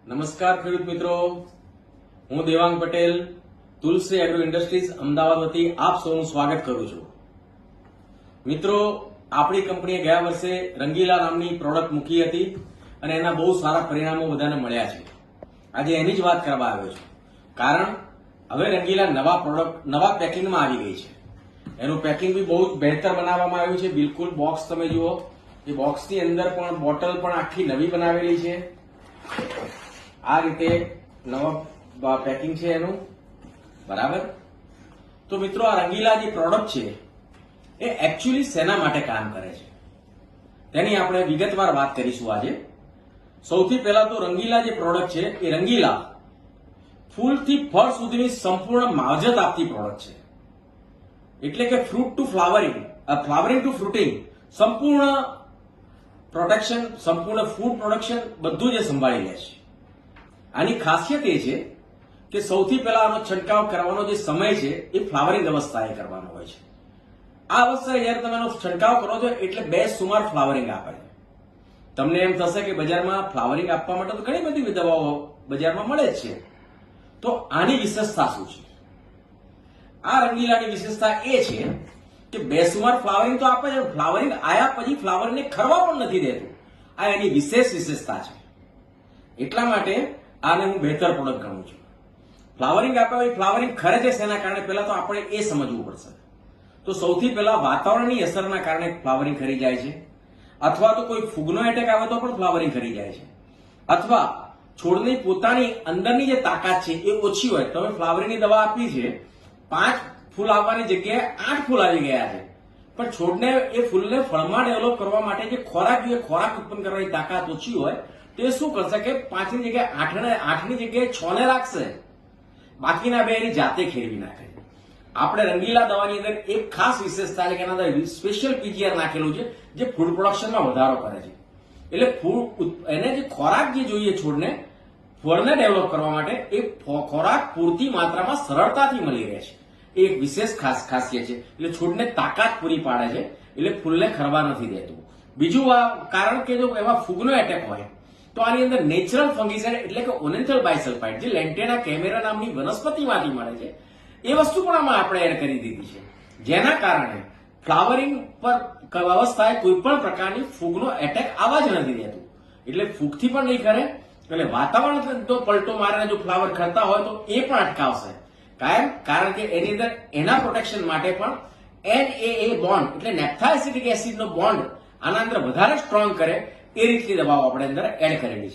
નમસ્કાર ખેડૂત મિત્રો, હું દેવાંગ પટેલ તુલસી એગ્રો ઇન્ડસ્ટ્રીઝ અમદાવાદ વતી આપ સૌનું સ્વાગત કરું છું. મિત્રો, આપણી કંપનીએ ગયા વર્ષે રંગીલા નામની પ્રોડક્ટ મૂકી હતી અને એના બહુ સારા પરિણામો બધાને મળ્યા છે. આજે એની જ વાત કરવા આવ્યો છું, કારણ હવે રંગીલા નવા પેકિંગમાં આવી ગઈ છે. એનું પેકિંગ બી બહુ જ બહેતર બનાવવામાં આવ્યું છે. બિલકુલ બોક્સ તમે જુઓ, એ બોક્સની અંદર પણ બોટલ પણ આખી નવી બનાવેલી છે. આ રીતે નવા પેકિંગ છે એનું, બરાબર. તો મિત્રો, આ રંગીલા જે પ્રોડક્ટ છે એ એકચ્યુઅલી શેના માટે કામ કરે છે તેની આપણે વિગતવાર વાત કરીશું આજે. સૌથી પહેલા તો રંગીલા જે પ્રોડક્ટ છે એ રંગીલા ફૂલથી ફળ સુધીની સંપૂર્ણ માવજત આપતી પ્રોડક્ટ છે. એટલે કે fruit to flowering, flowering to fruiting, સંપૂર્ણ પ્રોટેક્શન, સંપૂર્ણ ફૂડ પ્રોડક્શન બધું જ સંભાળી લે છે. આની ખાસિયત એ છે કે સૌથી પહેલા આનો છંટકાવ કરવાનો જે સમય છે એ ફ્લાવરિંગ અવસ્થાએ કરવાનો હોય છે. આ અવસ્થાએ જયારે તમે એનો છંટકાવ કરો છો એટલે બેસુમાર ફ્લાવરિંગ આપે છે. તમને એમ થશે કે બજારમાં ફ્લાવરિંગ આપવા માટે તો ઘણી બધી દવાઓ બજારમાં મળે જ છે, તો આની વિશેષતા શું છે? આ રંગીલાની વિશેષતા એ છે કે બેસુમાર ફ્લાવરિંગ તો આપે છે, ફ્લાવરિંગ આયા પછી ફ્લાવરિંગને ખરવા પણ નથી દેતું. આ એની વિશેષતા છે. એટલા માટે આને હું બહેતર પ્રોડક્ટ ગણું છું. ફ્લાવરિંગ આપ્યા હોય, ફ્લાવરિંગ ખરે છે શેના કારણે પહેલા તો આપણે એ સમજવું પડશે. તો સૌથી પહેલા વાતાવરણની અસરના કારણે ફ્લાવરિંગ ખરી જાય છે, અથવા તો કોઈ ફૂગનો એટેક આવે તો પણ ફ્લાવરિંગ ખરી જાય છે, અથવા છોડની પોતાની અંદરની જે તાકાત છે એ ઓછી હોય. તમે ફ્લાવરિંગની દવા આપી છે, 5 ફૂલ આવવાની જગ્યાએ 8 ફૂલ આવી ગયા છે, પણ છોડને એ ફૂલને ફળમાં ડેવલપ કરવા માટે જે ખોરાક જોઈએ, ખોરાક ઉત્પન્ન કરવાની તાકાત ઓછી હોય, તો એ શું કરશે કે 5 ની જગ્યાએ 8 ની જગ્યાએ 6 ને રાખશે, બાકીના 2 એની જાતે ખેરવી નાખે. આપણે રંગીલા દવાની અંદર એક ખાસ વિશેષતા છે કે એના અંદર સ્પેશિયલ પીજીઆર નાખેલું છે જે ફૂડ પ્રોડક્શનમાં વધારો કરે છે. એટલે એને જે ખોરાક જે જોઈએ છોડને, ફળને ડેવલપ કરવા માટે, એ ખોરાક પૂરતી માત્રામાં સરળતાથી મળી રહે છે. એ એક વિશેષ ખાસિયત છે. એટલે છોડને તાકાત પૂરી પાડે છે, એટલે ફૂલને ખરવા નથી દેતું. બીજું આ કારણ કે જો એમાં ફૂગનો એટેક હોય તો આની અંદર નેચરલ ફંગીસાઇડ એટલે કે ઓનેન્થલ બાયસલ્ફાઇડ, જે લેન્ટેના કેમેરા નામની વનસ્પતિમાંથી મળે છે, એ વસ્તુ પણ આમાં આપણે એડ કરી દીધી છે, જેના કારણે ફ્લાવરિંગ પર અવસ્થાએ કોઈ પણ પ્રકારની ફૂગનો એટેક આવવા જ નથી દેતું. એટલે ફૂગથી પણ નહીં કરે, એટલે વાતાવરણ તો પલટો મારીને જો ફ્લાવર ખરતા હોય તો એ પણ અટકાવશે કાયમ. કારણ કે એની અંદર એના પ્રોટેક્શન માટે પણ NAA બોન્ડ એટલે નેપ્થા એસિટિક એસિડનો બોન્ડ આના અંદર વધારે સ્ટ્રોંગ કરે એ રીતની દવાઓ આપણે અંદર એડ કરેલી છે.